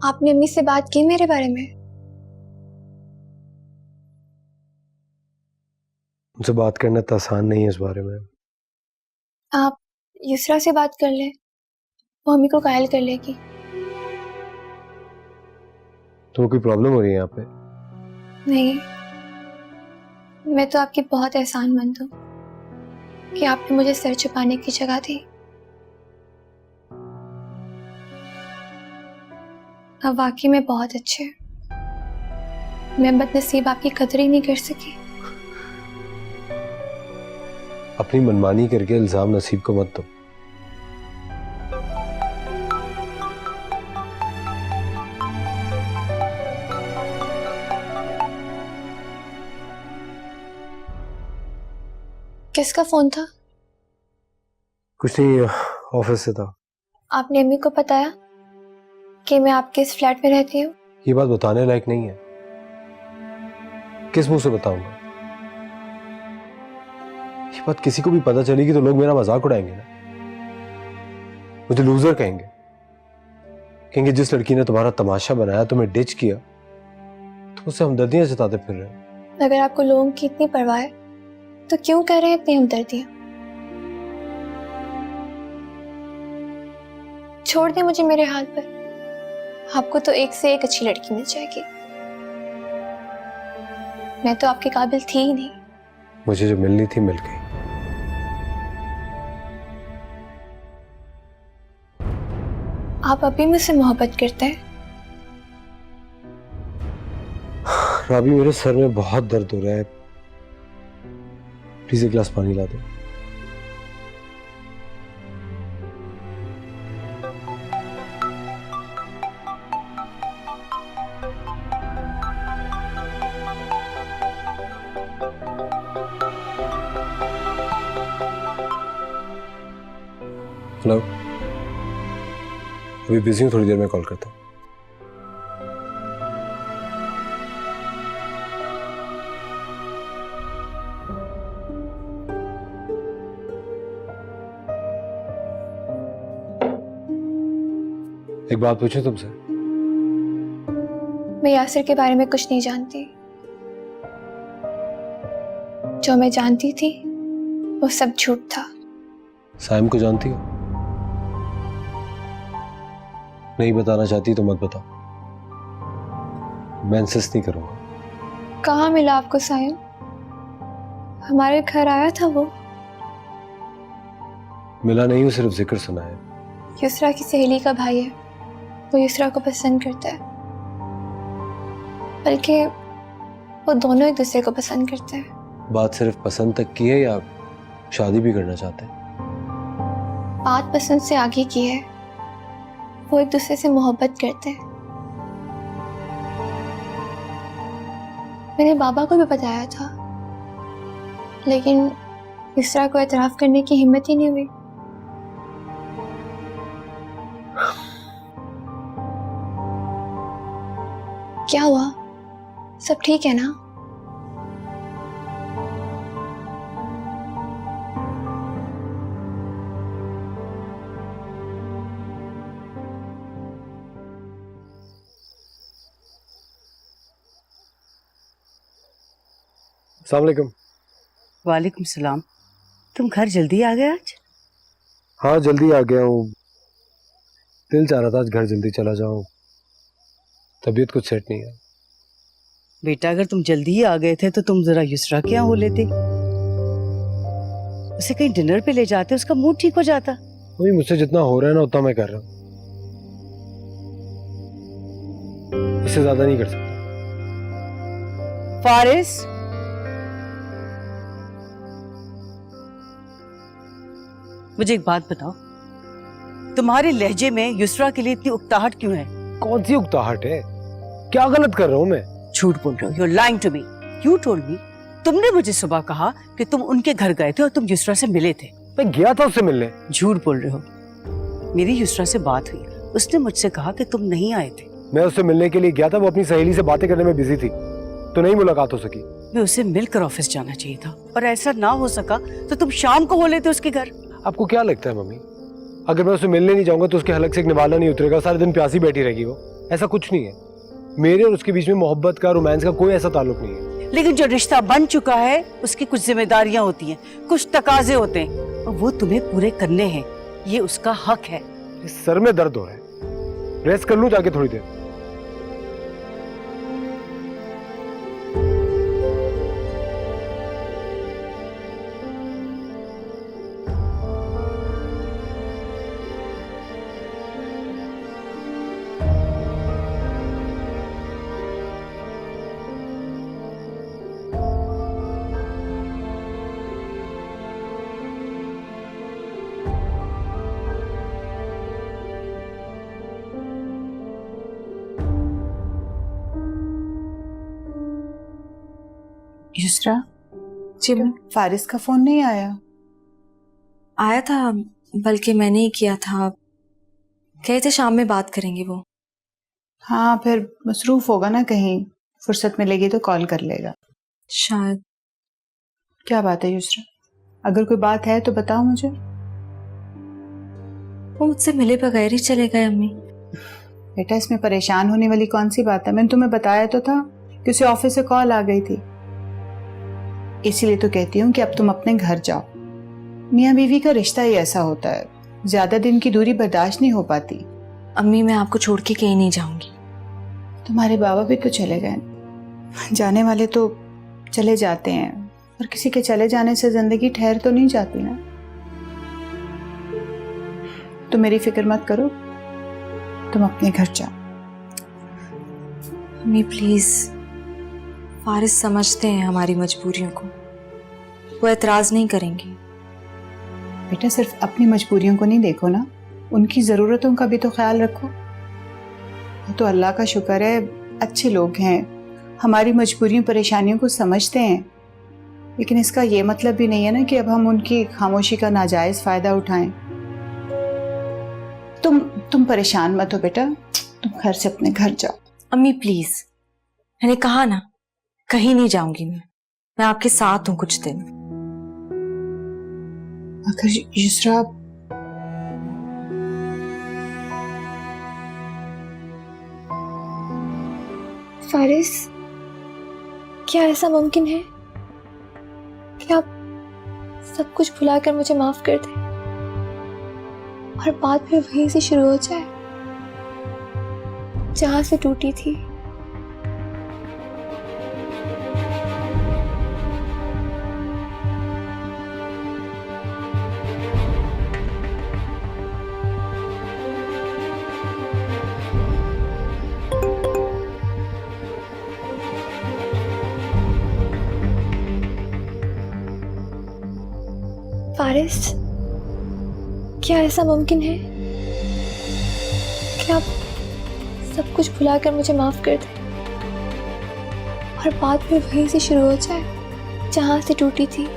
आपने अम्मी से बात की मेरे बारे में? मुझसे बात करना इतना आसान नहीं है इस बारे में। आप युसरा से बात कर ले, वो अम्मी को कायल कर लेगी। तुम्हें कोई प्रॉब्लम हो रही है यहाँ पे? नहीं, मैं तो आपकी बहुत एहसानमंद हूँ कि आपने मुझे सर छुपाने की जगह दी। अब वाकई में बहुत अच्छे। मैं बदनसीब आपकी कदर ही नहीं कर सकी। अपनी मनमानी करके इल्जाम नसीब को मत दो। किसका फोन था? कुछ नहीं, ऑफिस से था। आपने अम्मी को बताया कि मैं आपके इस फ्लैट में रहती हूँ? ये बात बताने लायक नहीं है। किस मुंह से बताऊंगा? ये बात किसी को भी पता चलेगी तो लोग मेरा मजाक उड़ाएंगे ना, मुझे लूजर कहेंगे। कहेंगे जिस लड़की ने तुम्हारा तमाशा बनाया, तुम्हें डिच किया, तो उससे हमदर्दियां जताते फिर रहे हो। अगर आपको लोगों की इतनी परवाह है तो क्यों कर रहे हैं इतनी हमदर्दियां? छोड़ दें मुझे मेरे हाल पर। आपको तो एक से एक अच्छी लड़की मिल जाएगी। मैं तो आपके काबिल थी ही नहीं। मुझे जो मिलनी थी मिल गई। आप अभी मुझसे मोहब्बत करते हैं? राबी, मेरे सर में बहुत दर्द हो रहा है, प्लीज एक गिलास पानी ला दो। हेलो, अभी बिजी हूँ, थोड़ी देर में कॉल करता हूँ। एक बात पूछूं तुमसे? मैं यासिर के बारे में कुछ नहीं जानती। जो मैं जानती थी वो सब झूठ था। साइम को जानती हो? नहीं बताना चाहती तो मत बताओ, मैं इंसिस्ट नहीं करूंगा। कहाँ मिला आपको सायम? हमारे घर आया था वो। मिला नहीं हूं, सिर्फ जिक्र सुना है। युसरा की सहेली का भाई है, वो युसरा को पसंद करता है। बल्कि वो दोनों एक दूसरे को पसंद करते हैं। बात सिर्फ पसंद तक की है या शादी भी करना चाहते हैं? बात पसंद से आगे की है। वो एक दूसरे से मोहब्बत करते हैं। मैंने बाबा को भी बताया था, लेकिन युसरा को एतराफ करने की हिम्मत ही नहीं हुई। क्या हुआ? सब ठीक है ना? अस्सलाम वालेकुम। वालेकुम सलाम। तुम घर जल्दी आ गए आज? हाँ, जल्दी आ गया हूँ। दिल चाह रहा था आज घर जल्दी चला जाऊं, तबीयत कुछ सेट नहीं है। बेटा, अगर तुम जल्दी ही आ गए थे तो तुम जरा युसरा के यहाँ हो लेते, उसे कहीं डिनर पे ले जाते, उसका मूड ठीक हो जाता। वही, मुझसे जितना हो रहा है ना उतना मैं कर रहा हूँ, इससे ज्यादा नहीं कर सकता। फारिस, मुझे एक बात बताओ, तुम्हारे लहजे में युसरा के लिए इतनी उकताहट क्यों है? कौन सी उकताहट है? क्या गलत कर रहा हूँ मैं? झूठ बोल रहे हो। You're lying to me. You told me. तुमने मुझे सुबह कहा कि तुम उनके घर गए थे और तुम युसरा से मिले थे। मैं गया था उससे मिलने। झूठ बोल रहे हो। मेरी युसरा से बात हुई, उसने मुझसे कहा कि तुम नहीं आए थे। मैं उससे मिलने के लिए गया था, वो अपनी सहेली से बातें करने में बिजी थी, तो नहीं मुलाकात हो सकी। मैं उसे मिलकर ऑफिस जाना चाहिए था, पर ऐसा ना हो सका तो तुम शाम को हो लेते उसके घर। आपको क्या लगता है मम्मी, अगर मैं उसे मिलने नहीं जाऊंगा तो उसके हलक से एक निवाला नहीं उतरेगा, सारे दिन प्यासी बैठी रहेगी वो? ऐसा कुछ नहीं है। मेरे और उसके बीच में मोहब्बत का, रोमांस का कोई ऐसा ताल्लुक नहीं है। लेकिन जो रिश्ता बन चुका है उसकी कुछ जिम्मेदारियां होती हैं, कुछ तकाजे होते हैं और वो तुम्हें पूरे करने हैं। ये उसका हक है। इस सर में दर्द हो रहा है, रेस्ट कर लूं जाके थोड़ी देर। युसरा, जी मैम। फारिस का फोन नहीं आया? आया था, बल्कि मैंने ही किया था। कहे थे शाम में बात करेंगे वो। हाँ, फिर मसरूफ होगा ना, कहीं फुर्सत मिलेगी तो कॉल कर लेगा शायद। क्या बात है युसरा? अगर कोई बात है तो बताओ मुझे। वो मुझसे मिले बगैर ही चले गए अम्मी। बेटा, इसमें परेशान होने वाली कौन सी बात है? मैंने तुम्हें बताया तो था कि उसे ऑफिस से कॉल आ गई थी। इसीलिए तो कहती हूँ कि अब तुम अपने घर जाओ। मियाँ बीवी का रिश्ता ही ऐसा होता है, ज्यादा दिन की दूरी बर्दाश्त नहीं हो पाती। अम्मी, मैं आपको छोड़ के कहीं नहीं जाऊंगी। तुम्हारे बाबा भी तो चले गए। जाने वाले तो चले जाते हैं, और किसी के चले जाने से जिंदगी ठहर तो नहीं जाती ना। तुम मेरी फिक्र मत करो, तुम अपने घर जाओ। अम्मी प्लीज, फारिस समझते हैं हमारी मजबूरियों को, वो एतराज नहीं करेंगे। बेटा, सिर्फ अपनी मजबूरियों को नहीं देखो ना, उनकी ज़रूरतों का भी तो ख्याल रखो। वो तो अल्लाह का शुक्र है, अच्छे लोग हैं, हमारी मजबूरियों परेशानियों को समझते हैं। लेकिन इसका ये मतलब भी नहीं है ना कि अब हम उनकी खामोशी का नाजायज़ फ़ायदा उठाएं। तुम परेशान मत हो बेटा, तुम घर से अपने घर जाओ। अम्मी प्लीज, मैंने कहा ना, कहीं नहीं जाऊंगी मैं आपके साथ हूँ कुछ दिन। अगर युसरा, फारिस, क्या ऐसा मुमकिन है कि आप सब कुछ भुलाकर मुझे माफ कर दें और बात फिर वहीं से शुरू हो जाए जहां से टूटी थी? फारिस, क्या ऐसा मुमकिन है कि आप सब कुछ भुलाकर मुझे माफ कर दें और बात फिर वहीं से शुरू हो जाए जहां से टूटी थी?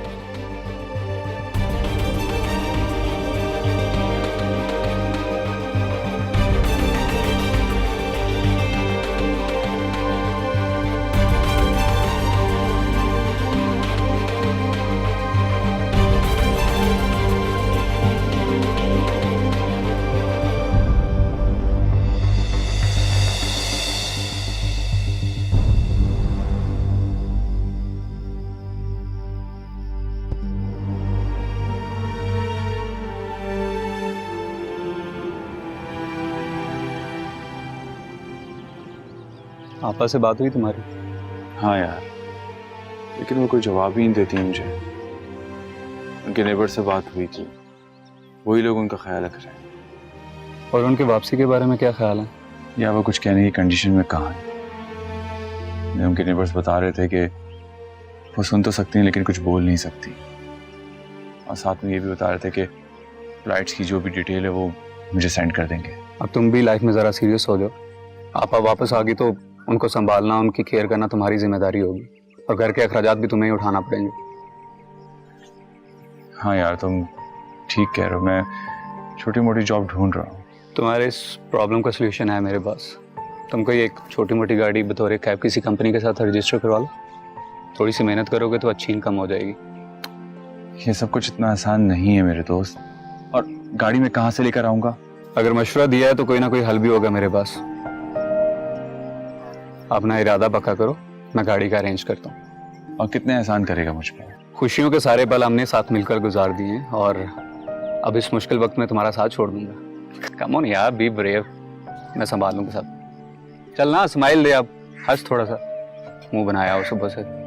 आपा से बात हुई तुम्हारी? हाँ यार, लेकिन वो कोई जवाब ही नहीं देती मुझे। उनके नेबर से बात हुई थी, वही लोग उनका ख्याल रख रहे हैं। और उनकी वापसी के बारे में क्या ख्याल है? या वो कुछ कहने की कंडीशन में कहाँ है। उनके नेबर्स बता रहे थे कि वो सुन तो सकती हैं लेकिन कुछ बोल नहीं सकती, और साथ में ये भी बता रहे थे कि फ्लाइट्स की जो भी डिटेल है वो मुझे सेंड कर देंगे। अब तुम भी लाइफ में ज़रा सीरियस हो जाओ। आपा वापस आ गई तो उनको संभालना, उनकी केयर करना तुम्हारी जिम्मेदारी होगी, और घर के अखराजात भी तुम्हें ही उठाना पड़ेंगे। हाँ यार, तुम ठीक कह रहे हो। मैं छोटी मोटी जॉब ढूंढ रहा हूँ। तुम्हारे इस प्रॉब्लम का सोल्यूशन है मेरे पास। तुम कोई एक छोटी मोटी गाड़ी बतौर कैब किसी कंपनी के साथ रजिस्टर करवा लो। थोड़ी सी मेहनत करोगे तो अच्छी इनकम हो जाएगी। ये सब कुछ इतना आसान नहीं है मेरे दोस्त, और गाड़ी में कहाँ से लेकर आऊँगा? अगर मशवरा दिया है तो कोई ना कोई हल भी होगा मेरे पास। अपना इरादा पक्का करो, मैं गाड़ी का अरेंज करता हूँ। और कितने एहसान करेगा मुझ पर? खुशियों के सारे पल हमने साथ मिलकर गुजार दिए हैं और अब इस मुश्किल वक्त में तुम्हारा साथ छोड़ दूंगा। कम ऑन यार, बी ब्रेव, मैं संभाल लूंगा सब। चल ना, स्माइल दे, अब हंस थोड़ा सा, मुंह बनाया हो सुबह से।